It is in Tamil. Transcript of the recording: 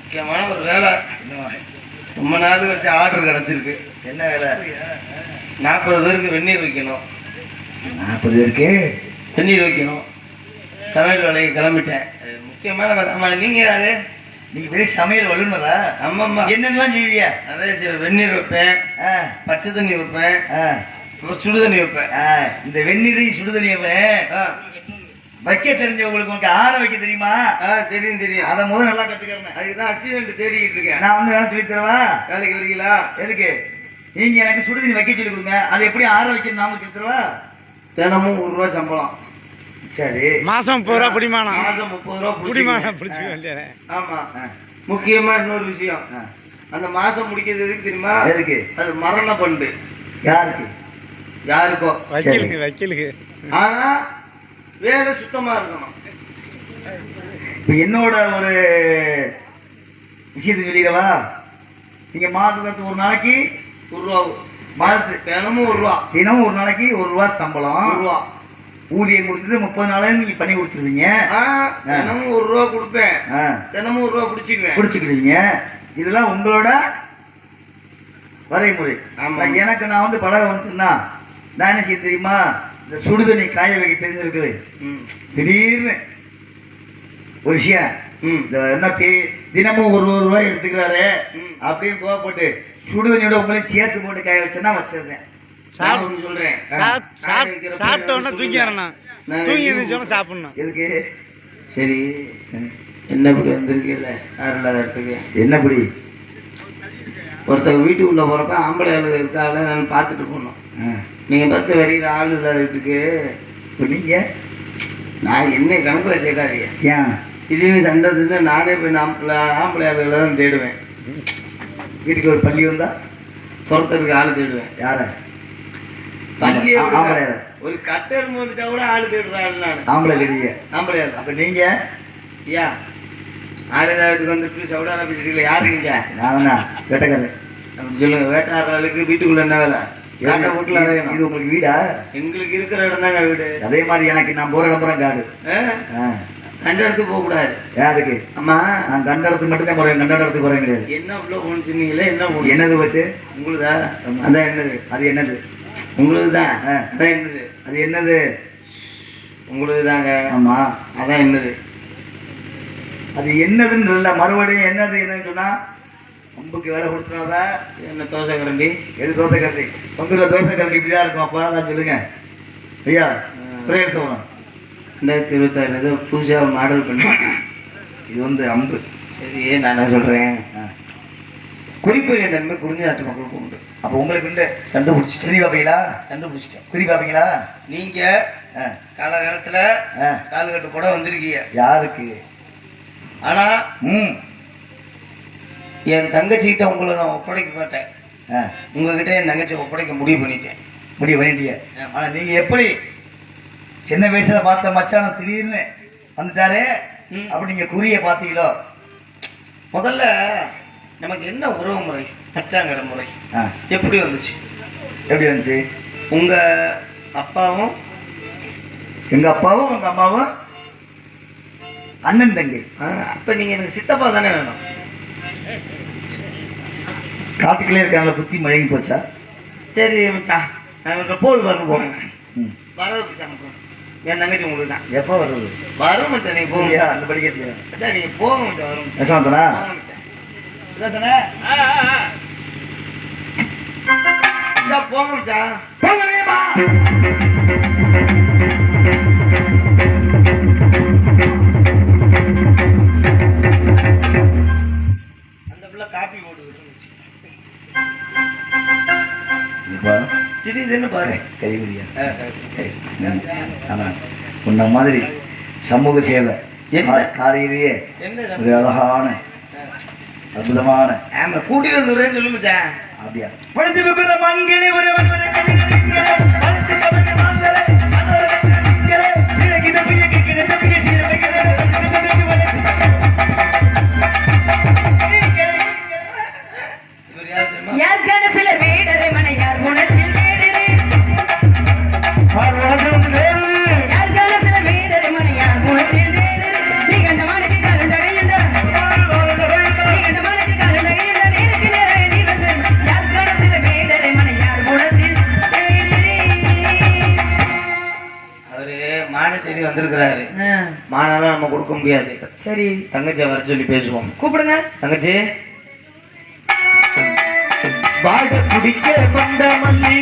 முக்கியமான ஒரு வேலை. ரொம்ப நாள் வச்சு ஆர்டர் கிடச்சிருக்கு. என்ன வேலை? 40 பேருக்கு வெந்நீர் வைக்கணும். 40 பேருக்கு வெந்நீர் வைக்கணும். சமையல் வேலைக்கு கிளம்பிட்டேன். முக்கியமான வேலை. ஆமாம், நீங்கள் யாரு? நீங்கள் பெரிய சமையல் வல்லுநரா? ஆமாம்மா. என்னென்னலாம் செய்வியா? நிறைய வெந்நீர் வைப்பேன், பச்சை தண்ணி வைப்பேன், அப்புறம் சுடு தண்ணி வைப்பேன். இந்த வெந்நீரையும் சுடு தண்ணியை வைக்க தெரிஞ்சவங்களுக்கு உனக்கு ஆற வைக்க தெரியுமா? தெரியும் தெரியும். அதை முதல் நல்லா கற்றுக்கிறேன். அதுக்குதான் அசிஸ்டன்ட் தேடிக்கிட்டு இருக்கேன். நான் வந்து வேலை சொல்லி தருவா? வேலைக்கு வரீங்களா? எதுக்கு? நீங்கள் எனக்கு சுடு தண்ணி வைக்க சொல்லி கொடுங்க. அதை எப்படி ஆற வைக்கணும் நான் உங்களுக்கு தருவா? தினமும் 1 ரூபா சம்பளம். சரி, மாதம் 30 ரூபா பிடிமானம். மாதம் 30 ரூபா பிடிமானம் பிடிச்சிக்க வேண்டியது. ஆமாம். முக்கியமாக இன்னொரு விஷயம், அந்த மாதம் முடிக்கிறது எதுக்கு தெரியுமா? எதுக்கு? அது மரண பண்டு. யாருக்கு? யாருக்கோ, வக்கீலுக்கு. ஆனால் வேலை சுத்தமாக இருக்கணும். இப்போ என்னோட ஒரு விஷயத்தை சொல்லிடவா? நீங்கள் மாதத்துக்கு ஒரு நாளைக்கு 1 ரூபா, மாதத்துக்கு தினமும் 1 ரூபா, தினமும் ஒரு நாளைக்கு 1 ரூபா சம்பளம். 1 ரூபா ஊதியம் கொடுத்துட்டு 30 நாளைக்கு நீங்கள் பண்ணி கொடுத்துருவீங்க. தினமும் 1 ரூபா கொடுப்பேன். தினமும் 1 ரூபா பிடிச்சிக்குவீங்க. இதெல்லாம் உங்களோட வரைமுறை. எனக்கு நான் வந்து பழக வந்துன்னா நான் என்ன செய்ய தெரியுமா? இந்த சுடுதண்ணி காய வைக்க தெரிஞ்சிருக்குது. திடீர்னு ஒரு விஷயம், இந்த என்ன தினமும் 1 ரூபாய் எடுத்துக்கிறாரு அப்படின்னு கோவப்பட்டு சுடுதண்ணியோட உங்களையும் சேர்த்து போட்டு காய வச்சேன்னா வச்சிருந்தேன். சொல்றேன், சாப்பிட்டோன்னா தூங்கிடணும். தூங்கி இருந்துச்சோன்னா சாப்பிடணும். எதுக்கு? சரி, என்ன இப்படி வந்திருக்கீல்ல யார் இல்லாத இடத்துக்கு? என்ன இப்படி? ஒருத்தர் வீட்டுக்குள்ளே போகிறப்ப ஆம்பளை ஆளு இருக்கால நான் பார்த்துட்டு போனோம். நீங்கள் பார்த்து வரைகிற ஆள் இல்லாத வீட்டுக்கு இப்போ நீங்கள் நான் என்ன கணக்கில் சேர்க்காதீங்க. ஏன் திடீர்னு சண்டை நானே போய் ஆம்பளை ஆளுகளை தான் தேடுவேன். வீட்டுக்கு ஒரு பள்ளி வந்தா துரத்துறதுக்கு ஆள் தேடுவேன். யாரை? பள்ளி ஆம்பளை. ஒரு கட்டர் வந்துட்டா கூட ஆள் தேடுறாள். நான் ஆம்பளை கிடையாது. ஆம்பளை ஆள். அப்போ நீங்கள் ஐயா ஆளுதா வீட்டுக்கு வந்துட்டு சவுடாரா பேசுறீங்களா? யாரு நீங்க? நானா வேட்டக்காரன். அப்படி சொல்லுங்க. வேட்டாளர்களுக்கு வீட்டுக்குள்ள என்ன வேலை? வீட்டுல இது உங்களுக்கு வீடா? எங்களுக்கு இருக்கிற இடம் தாங்க வீடு. அதே மாதிரி எனக்கு நான் போற இடம்புறம் காடு. கண்ட இடத்துக்கு போக கூடாது. ஏன் அதுக்கு? ஆமா, நான் கண்ட இடத்துக்கு மட்டும்தான் போறேன், கண்ட இடத்துக்கு போறேன் கிடையாது. என்ன உள்ள போகணும் சொன்னீங்களே? என்ன என்னது வச்சு? உங்களுதா? அதான் என்னது? அது என்னது? உங்களுக்கு தான். அதான் என்னது? அது என்னது? உங்களுக்கு தாங்க. ஆமா, அதான் என்னது? அது என்னதுன்னு இல்லை. மறுபடியும் என்னது என்னன்னு சொன்னா அம்புக்கு வேலை கொடுத்துனாதா? என்ன தோசை கரண்டி? எது தோசை கரண்டி? உங்களோட தோசை கரண்டி இப்படிதான் இருக்கும். அப்போ தான் சொல்லுங்க ஐயா. பிரேயர் சொல்லணும். 2026 ஏதோ புதுசாக மாடல் பண்ணி இது வந்து அம்பு. சரி, நான் என்ன சொல்கிறேன், குறிப்பிட்ட தன்மை குறிஞ்சி நாட்டு மக்களுக்கு உண்டு. அப்போ உங்களுக்கு உண்டு. கண்டுபிடிச்சிட்டு குறி பார்ப்பீங்களா? கண்டுபிடிச்சிட்டேன். குறி பார்ப்பீங்களா? நீங்கள் காலகாலத்தில் கால்கட்டு போட வந்திருக்கீங்க. யாருக்கு? ஆனால் என் தங்கச்சிக்கிட்ட உங்களை நான் ஒப்படைக்க மாட்டேன். உங்ககிட்ட என் தங்கச்சி ஒப்படைக்க முடிவு பண்ணிட்டேன். முடிவு பண்ணிட்டீங்க. ஆனால் நீங்கள் எப்படி சின்ன வயசில் பார்த்த மச்சான திடீர்னு வந்துட்டாரு, அப்படி நீங்கள் குறியை பார்த்தீங்களோ? முதல்ல நமக்கு என்ன உறவு முறை, மச்சாங்கிற முறை எப்படி வந்துச்சு? எப்படி வந்துச்சு? உங்கள் அப்பாவும் எங்கள் அப்பாவும் உங்கள் அம்மாவும் அண்ணன் தங்கை. அப்போ நீங்கள் எனக்கு சித்தப்பா தானே வேணும். காட்டுக்குள்ளே இருக்காங்களா? புத்தி மழங்கி போச்சா? சரி மச்சான், போது வரணும் போங்க. வரது என் தங்கச்சி உங்களுக்கு தான். எப்போ வருது? வரும் மச்சான். நீங்கள் போங்க. அந்த படிக்கட்டியா? அதான் நீங்கள் போங்க மச்சான். வரும் யசவந்தனா? போங்க மச்சான். அந்த பிள்ளை காப்பி போட்டு திடீர்னு பாரு கைவிடியா? உன்ன மாதிரி சமூக சேவை காலையிலேயே ஒரு அழகான அற்புதமான கூட்டிட்டு வந்துடுறேன்னு சொல்லு மச்சான். அப்படியா? வந்திருக்கிறாரு. மானாலாம் நம்ம கொடுக்க முடியாது. சரி தங்கச்சியை வர சொல்லி பேசுவோம். கூப்பிடுங்க. தங்கச்சி, வாட குடிக்க வந்த மல்லி